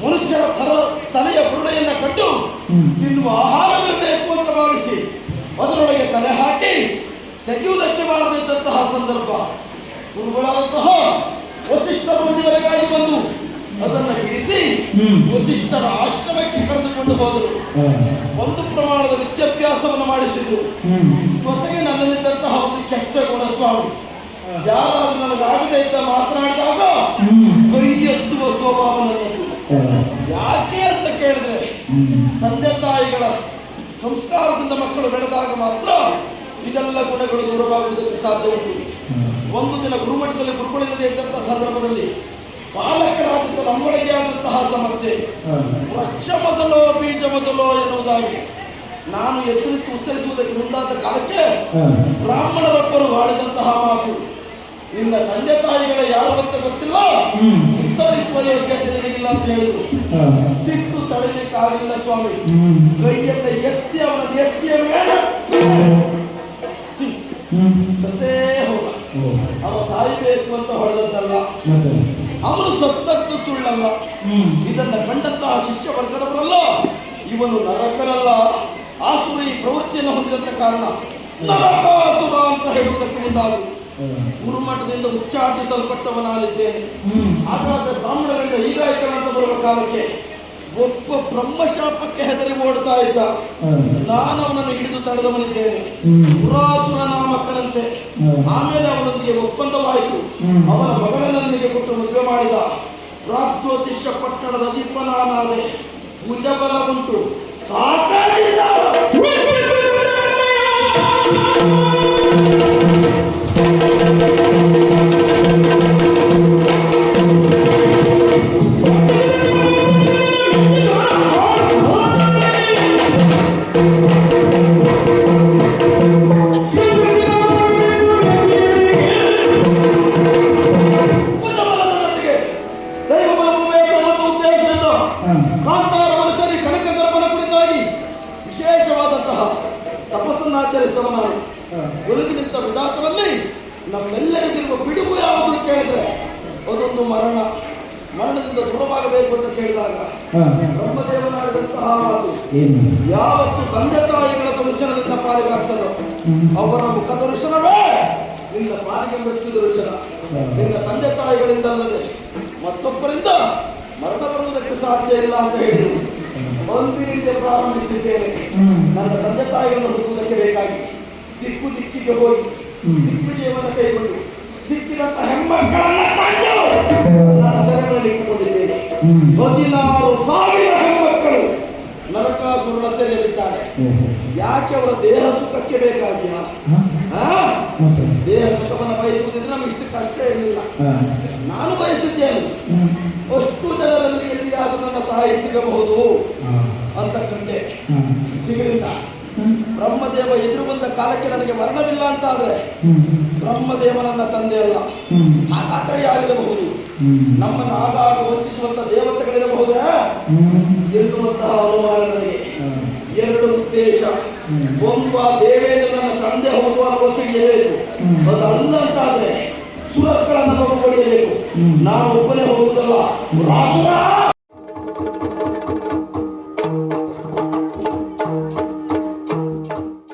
ಮನುಷ್ಯರ ತಲೆಯ ಬುರುಡೆಯನ್ನು ಕಟ್ಟು ತಿನ್ನುವ ಆಹಾರವಿರಬೇಕು ಅಂತ ಭಾವಿಸಿ ಅದರೊಳಗೆ ತಲೆ ಹಾಕಿ ತೆಗೆಯುವುದಕ್ಕೆ ಬಾರದಿದ್ದಂತಹ ಸಂದರ್ಭ ಗುರುಗಳಾದಂತಹ ವಸಿಷ್ಠರು ಇಲ್ಲಿವರೆಗಾಗಿ ಬಂದು ಅದನ್ನು ಬಿಡಿಸಿ ವಸಿಷ್ಠರ ಆಶ್ರಮಕ್ಕೆ ಕರೆದುಕೊಂಡು ಹೋದರು. ಒಂದು ಪ್ರಮಾಣದ ವಿದ್ಯಾಭ್ಯಾಸವನ್ನು ಮಾಡಿಸಿದ್ರು. ಜೊತೆಗೆ ನನ್ನಲ್ಲಿದ್ದಂತಹ ಒಂದು ಕೆಟ್ಟ ಗುಣ ಸ್ವಾಮಿ, ಯಾರಾದ್ರೂ ನನಗಾಗದೇ ಇದ್ದ ಮಾತನಾಡಿದಾಗ ಕೈ ಎತ್ತುವ ಸ್ವಭಾವ ನನ್ನದು. ಯಾಕೆ ಅಂತ ಕೇಳಿದ್ರೆ, ತಂದೆ ತಾಯಿಗಳ ಸಂಸ್ಕಾರದಿಂದ ಮಕ್ಕಳು ಬೆಳೆದಾಗ ಮಾತ್ರ ಇದೆಲ್ಲ ಗುಣಗಳು ದೂರವಾಗುವುದಕ್ಕೆ ಸಾಧ್ಯ ಉಂಟು. ಒಂದು ದಿನ ಗುರುಮಠದಲ್ಲಿ ಗುರುಗಳಿಲ್ಲದೆ ಇದ್ದಂತಹ ಸಂದರ್ಭದಲ್ಲಿ ಬಾಲಕರಾದಂತಹ ನಮ್ಮೊಳಗೆ ಆದಂತಹ ಸಮಸ್ಯೆ, ವೃಕ್ಷ ಮೊದಲೋ ಬೀಜ ಮೊದಲೋ ಎನ್ನುವುದಾಗಿ ನಾನು ಎದ್ದು ನಿಂತು ಉತ್ತರಿಸುವುದಕ್ಕೆ ಮುಂದಾದ ಕಾಲಕ್ಕೆ ಬ್ರಾಹ್ಮಣರೊಬ್ಬರು ಆಡಿದಂತಹ ಮಾತು, ನಿನ್ನ ತಂದೆ ತಾಯಿಗಳ ಯಾರು ಅಂತ ಗೊತ್ತಿಲ್ಲ, ಉತ್ತರಿಸುವ ಯೋಗ್ಯತೆ ನಿನಗಿಲ್ಲ ಅಂತ ಹೇಳಿದ್ರು. ಸಿಟ್ಟು ತಡೆಯಲಿಕ್ಕಾಗಲಿಲ್ಲ ಸ್ವಾಮಿ. ಕೈಯನ್ನ ಎತ್ತಿ ಅವನ ಎತ್ತಿಯ ಮೇಲೆ ಸತ್ತೇ ಹೋಗ. ಅವ ಸಾಯಬೇಕು ಅಂತ ಹೊಡೆದದ್ದಲ್ಲ, ಅವನು ಸತ್ತದ್ದು ಸುಳ್ಳಲ್ಲ. ಇದನ್ನ ಕಂಡಂತಹ ಶಿಷ್ಯ ವರ್ಗದವರಲ್ಲ, ಇವನು ನರಕರಲ್ಲ, ಆಸುರಿ ಪ್ರವೃತ್ತಿಯನ್ನು ಹೊಂದಿದಂತ ಕಾರಣ ನರಕಾಸುರ ಅಂತ ಹೇಳುವುದಕ್ಕೆ ಮುಂದಾದರು. ಗುರುಮಠದಿಂದ ಉಚ್ಚಾಟಿಸಲ್ಪಟ್ಟವನಾಗಿದ್ದೇನೆ. ಹಾಗಾದ್ರೆ ಬ್ರಾಹ್ಮಣರಿಂದ ಹೀಗಾಯ್ತಾನಂತ ಬರುವ ಕಾಲಕ್ಕೆ ಒಬ್ಬ ಬ್ರಹ್ಮಶಾಪಕ್ಕೆ ಹೆದರಿ ಓಡ್ತಾ ಇದ್ದ. ನಾನು ಅವನನ್ನು ಹಿಡಿದು ತಡೆದವನಿದ್ದೇನೆ. ಪುರಾಸುರ ನಾಮಕನಂತೆ. ಆಮೇಲೆ ಅವನೊಂದಿಗೆ ಒಪ್ಪಂದವಾಯಿತು. ಅವನ ಮಗಳನ್ನಿಗೆ ಕೊಟ್ಟು ಮದುವೆ ಮಾಡಿದ. ಪ್ರಾಗ್ಜ್ಯೋತಿಷ್ಯ ಪಟ್ಟಣದ ದೀಪನಾನಾದೆ. ಭುಜಬಲ ಉಂಟು, ಸಾಕಾಗಿಲ್ಲ. ತಪಸ್ಸನ್ನಾಚರಿಸಿದವನಾಗಿ ಒಲಿದು ನಿಂತ ವಿಧಾತರಲ್ಲಿ ನಮ್ಮೆಲ್ಲರಿಗಿರುವ ಬಿಡುವು ಯಾವುದು ಕೇಳಿದ್ರೆ ಅದೊಂದು ಮರಣ. ಮರಣದಿಂದ ದೂರವಾಗಬೇಕು ಅಂತ ಕೇಳಿದಾಗ ಬ್ರಹ್ಮದೇವನಾಡಿದಂತಹ ಮಾತು, ಯಾವತ್ತು ತಂದೆ ತಾಯಿಗಳ ದರ್ಶನ ನಿನ್ನ ಪಾಲಿಗಾಗ್ತದೋ ಅವರ ಮುಖ ದರ್ಶನವೇ ನಿನ್ನ ಪಾಲಿಗೆ ಮೃತ್ಯು ದರ್ಶನ. ನಿನ್ನ ತಂದೆ ತಾಯಿಗಳಿಂದಲ್ಲದೆ ಮತ್ತೊಬ್ಬರಿಂದ ಮರಣ ಬರುವುದಕ್ಕೆ ಸಾಧ್ಯ ಇಲ್ಲ ಅಂತ ಹೇಳಿದರು. ಮಂದಿರಿಗೆ ಪ್ರಾರಂಭಿಸಿದ್ದೇನೆ. ನನ್ನ ತಂದೆ ತಾಯಿಗಳನ್ನು ಹುಡುಕುವುದಕ್ಕೆ ಬೇಕಾಗಿ ದಿಕ್ಕು ದಿಕ್ಕಿಗೆ ಹೋಗಿ ದಿಗ್ವಿಜಯವನ್ನು ಕೈಗೊಂಡು ಸಿಕ್ಕಿದಂತ ಹೆಣ್ಮಕ್ಕಳನ್ನ ನನ್ನ ಸೆರೆಗಳಲ್ಲಿ ಇಟ್ಟುಕೊಂಡಿದ್ದೇನೆ. 16,000 ಹೆಣ್ಮಕ್ಕಳು ನರಕಾಸುರನ ಸೆರೆಯಲ್ಲಿದ್ದಾರೆ. ಯಾಕೆ? ಅವರ ದೇಹ ಸುಖಕ್ಕೆ ಬೇಕಾಗಿಯಾ? ದೇಹ ಸುಖವನ್ನು ಬಯಸುವುದಿದ್ರೆ ನಮ್ಗೆ ಇಷ್ಟು ಕಷ್ಟ ಇರಲಿಲ್ಲ. ನಾನು ಬಯಸಿದ್ದೇನೆ ಅಷ್ಟು ಜನರಲ್ಲಿ ಎಲ್ಲಿಯಾದರೂ ನನ್ನ ತಾಯಿ ಸಿಗಬಹುದು ಅಂತ ಕಂಡೆ, ಸಿಗಲಿಲ್ಲ. ಬ್ರಹ್ಮದೇವ ಎದುರು ಬಂದ ಕಾಲಕ್ಕೆ ನನಗೆ ಮರಣವಿಲ್ಲ ಅಂತ ಆದ್ರೆ ಬ್ರಹ್ಮದೇವ ನನ್ನ ತಂದೆ ಅಲ್ಲ. ಹಾಗಾದ್ರೆ ಯಾರಿರಬಹುದು? ನಮ್ಮನ್ನು ಆಗಾಗ ವಂಚಿಸುವಂತ ದೇವತೆಗಳಿರಬಹುದೇ ಎನ್ನುವಂತಹ ಅನುಮಾನ ನನಗೆ. 2 ಉದ್ದೇಶ. ಒಂದು, ಆ ದೇವೇಂದ್ರ ನನ್ನ ತಂದೆ ಹೌದು ಅನ್ನುವ ತಿಳಿಯಬೇಕು. ಅದಲ್ಲ ಅಂತಾದ್ರೆ ಸುರತ್ಗಳನ್ನು ಪಡೆಯಬೇಕು. ನಾನು ಒಬ್ಬನೇ ಹೋಗುವುದಲ್ಲ.